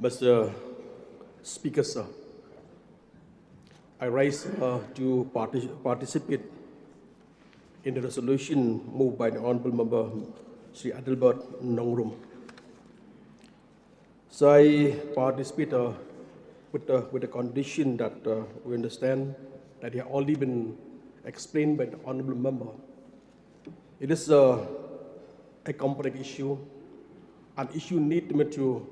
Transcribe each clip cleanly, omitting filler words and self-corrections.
Mr. Speaker, sir, I rise to participate in the resolution moved by the Honourable Member Sri Adelbert Nongrum. So I participate with the condition that we understand that it has already been explained by the Honourable Member. It is a complex issue, an issue need to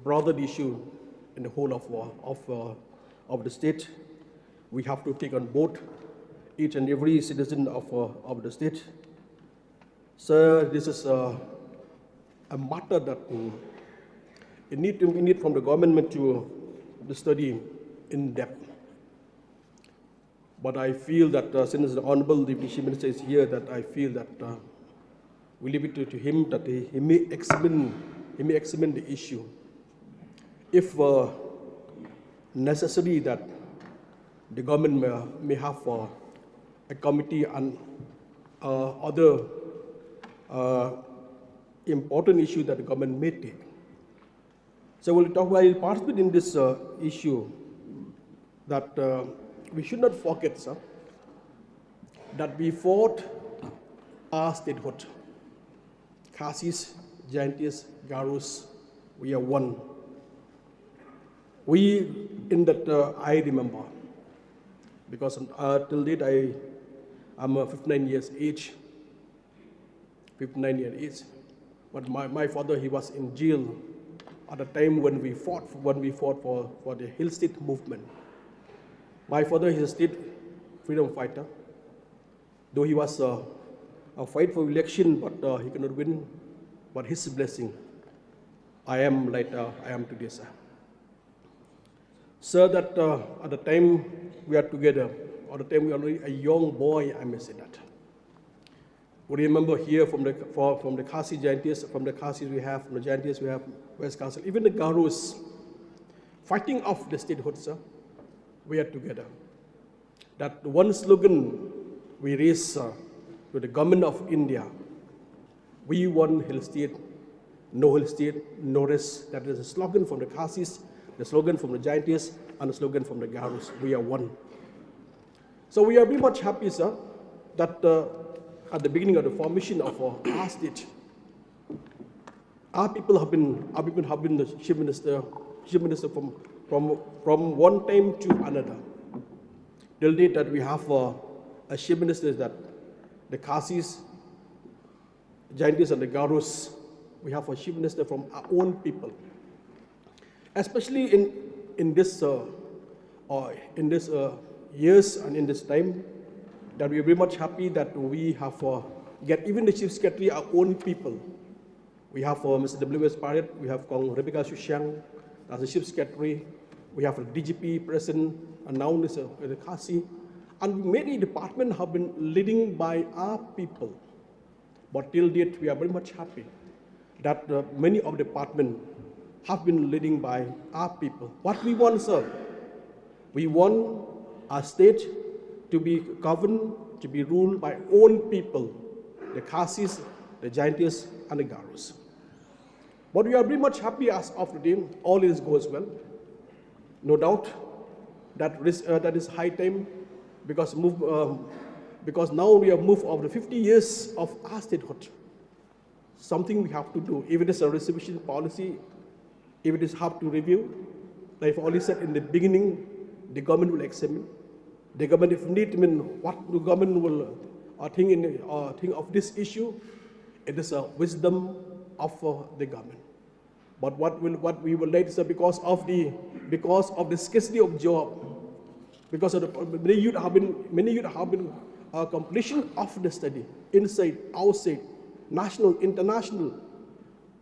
broaden the issue in the whole of the state. We have to take on board each and every citizen of the state. So this is a matter that we need from the government to study in depth. But I feel that since the Honourable Deputy Chief Minister is here, that I feel that we leave it to him that he may examine the issue. If necessary, that the government may have a committee and other important issues that the government may take. So while participate in this issue, that we should not forget, sir, that we fought our statehood. Khasis, Jaintis, Garus, we are one. We, in that, I remember, because till date I'm 59 years age, 59 years age. But my father, he was in jail at the time when we fought for the Hill State movement. My father is a state freedom fighter, though he was a fight for election, but he cannot win. But his blessing, I am like I am today, sir. Sir, that at the time we are together, at the time we are already a young boy, I may say that. We remember here from the Khasi Jaintis, from the Khasis we have, from the Jaintis we have West Castle, even the Garus, fighting off the statehood, sir. We are together. That one slogan we raise to the government of India: we want Hill State, no rest. That is a slogan from the Khasis, the slogan from the Jaintis, and the slogan from the Garus. We are one. So we are very much happy, sir, that at the beginning of the formation of our state, our people have been the chief minister from one time to another. Till date that we have a chief minister that the Khasis, Jaintis, and the Garus, we have a chief minister from our own people. Especially in this years and in this time, that we are very much happy that we have get even the chief secretary our own people. We have Mr. W.S. Parrett, we have Rebecca Shushang as the chief secretary, we have the DGP present, and now the Khasi, and many departments have been leading by our people. But till date, we are very much happy that many of the departments have been leading by our people. What we want, sir, we want our state to be governed, to be ruled by own people, the Khasis, the Jaintis, and the Garus. But we are very much happy as of today, all is goes well. No doubt that is high time, because now we have moved over 50 years of our statehood. Something we have to do. If it is a reservation policy, if it is have to review, like I've already said in the beginning, the government will examine. The government, if need, what the government will think of this issue, it is a wisdom of the government. But what we will later say, because of the scarcity of job, because of the many youth have been completion of the study inside, outside, national, international.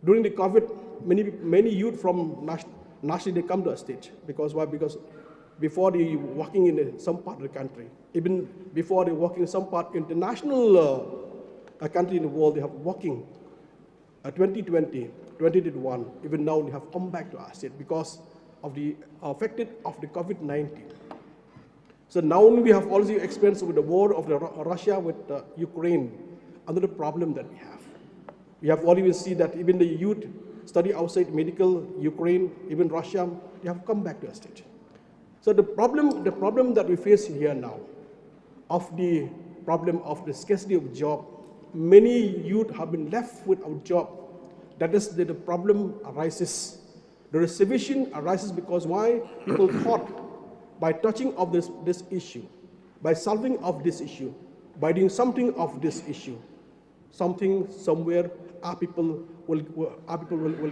During the COVID, many youth from national they come to our state. Because why? Because before they working in some part of the country, even before they working in some part international country in the world, they have working. 2020, 2021, even now they have come back to our state because of the affected of the COVID-19. So now we have also experienced with the war of Russia with Ukraine, another problem that we have. We have already seen that even the youth study outside medical, Ukraine, even Russia, they have come back to our state. So the problem that we face here now, of the problem of the scarcity of job, many youth have been left without job. That is the problem arises. The reservation arises because why? People thought by touching of this issue, by solving of this issue, by doing something of this issue, something somewhere our people will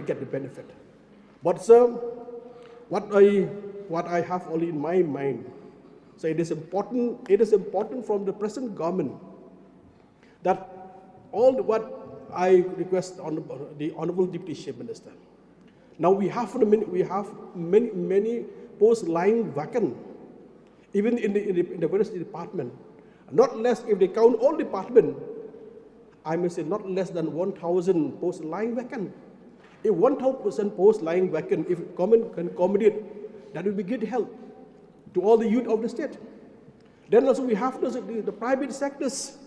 get the benefit. But sir, what I have only in my mind, so it is important from the present government that all what I request on the Honorable Deputy Chief Minister. Now we have many posts lying vacant, even in the various department. Not less, if they count all department, I may say not less than 1,000 posts lying vacant. If 1,000 posts lying vacant, if government can accommodate, that will be good help to all the youth of the state. Then also we have the private sectors.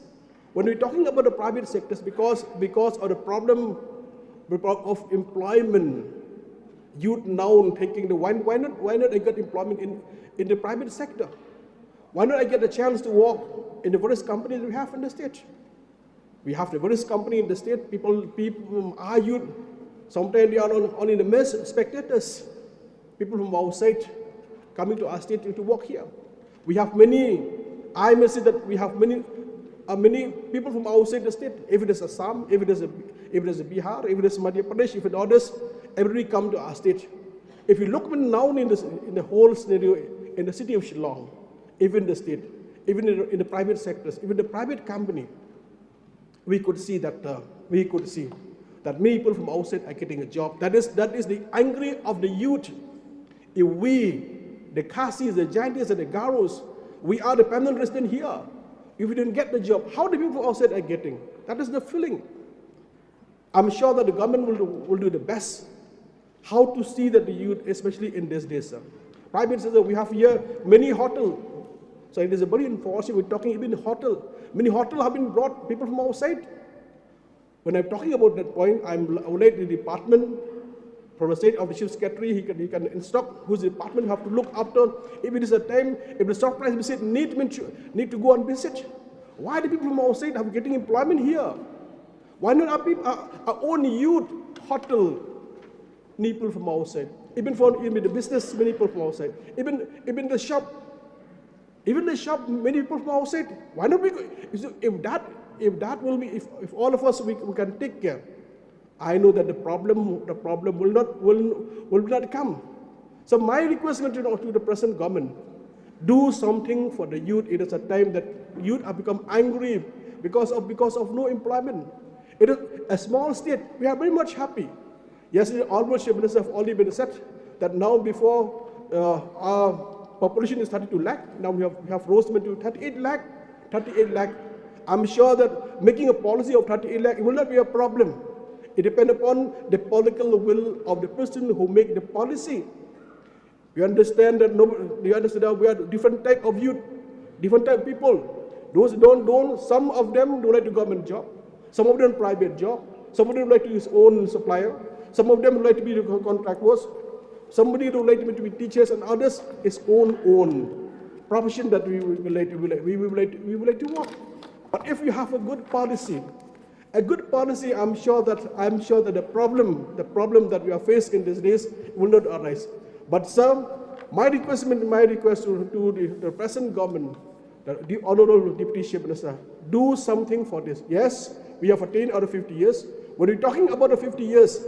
When we're talking about the private sectors, because of the problem of employment, youth now taking the why not I get employment in the private sector? Why not I get a chance to work in the various companies we have in the state? We have the various companies in the state. People are youth. Sometimes they are only the mere spectators. People from outside coming to our state to work here. We have many. I may say that we have many people from outside the state. If it is Assam, if it is Bihar, if it is Madhya Pradesh, if it is others, everybody come to our state. If you look now in the whole scenario in the city of Shillong, even the state, even in the private sectors, even the private company, we could see that many people from outside are getting a job. That is the angry of the youth. If we, the Khasis, the Jaintis, and the Garos, we are the permanent resident here. If we didn't get the job, how the people outside are getting? That is the feeling. I'm sure that the government will do the best. How to see that the youth, especially in these days, sir. Private sector, we have here many hotels. So it is a very unfortunate. We're talking even hotel. Many hotels have been brought people from outside. When I'm talking about that point, I would like the department, from the state of the chief secretary, he can instruct whose department have to look after. If it is a time, if the stock price visit need to go and visit. Why the people from outside are getting employment here? Why not our own youth hotel need people from outside? Even the business, many people from outside. Even the shop. Even the shop, many people from outside. Why not we? If that will be, if all of us we can take care, I know that the problem will not come. So my request to the present government: do something for the youth. It is a time that youth have become angry because of no employment. It is a small state. We are very much happy. Yesterday, almost the minister have already been said that now before our population is 32 lakh. Now we have rose to 38 lakh. 38 lakh. I'm sure that making a policy of 38 lakh will not be a problem. It depends upon the political will of the person who make the policy. We understand that we are different type of youth, different type of people. Those don't. Some of them don't like to government job. Some of them private job. Some of them like to use own supplier. Some of them like to be contract workers. Somebody would like to be teachers, and others is own profession that we would like to work. But if you have a good policy, I'm sure that the problem that we are faced in these days will not arise. But sir, my request to the present government, the Honorable Deputy Chief Minister, do something for this. Yes, we have attained out of 50 years. When we're talking about the 50 years,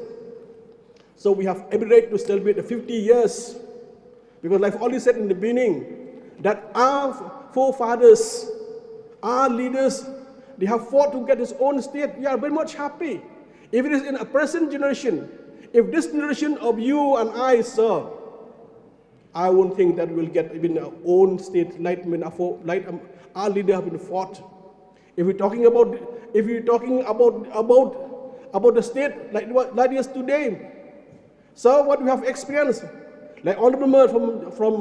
so we have every right to celebrate the 50 years. Because like I've already said in the beginning, that our forefathers, our leaders, they have fought to get his own state. We are very much happy. If it is in a present generation, if this generation of you and I, sir, I won't think that we'll get even our own state like our leader have been fought. If we're talking about the state like this today, so what we have experienced, like Honorable Mayor from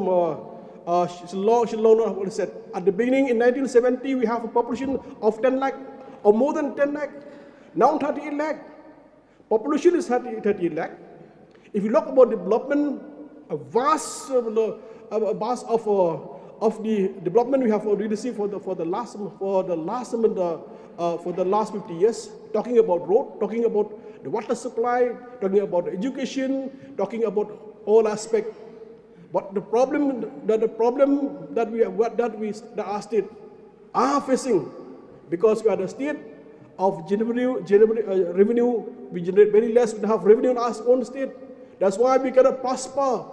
Shillong said, at the beginning in 1970 we have a population of 10 lakh or more than 10 lakh. Now 38 lakh. Population is 30 lakh. If you look about development, a vast of the development we have already seen for the last 50 years, talking about road, talking about the water supply, talking about education, talking about all aspects. But the problem that our state are facing, because we are the state of revenue, we generate very less, we have revenue in our own state. That's why we cannot prosper.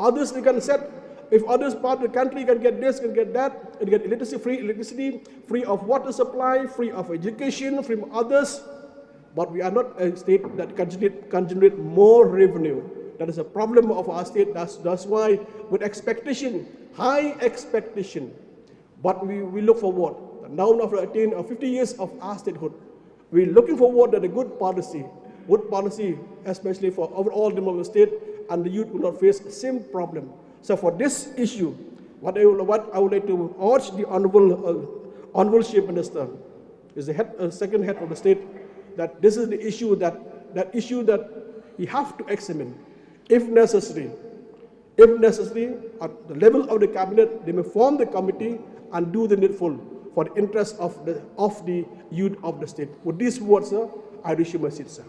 Others we can set, if others part of the country can get this, can get that, and get free electricity, free of water supply, free of education, free from others. But we are not a state that can generate more revenue. That is a problem of our state. That's why with expectation, high expectation, but we look forward. Now after 50 years of our statehood, we're looking forward to a good policy, especially for overall development of the state, and the youth will not face the same problem. So for this issue, what I would like to urge the Honorable Chief Minister, is the second head of the state, that this is the issue that he have to examine. If necessary, at the level of the cabinet, they may form the committee and do the needful for the interest of the youth of the state. With these words, sir, I resume my seat, sir.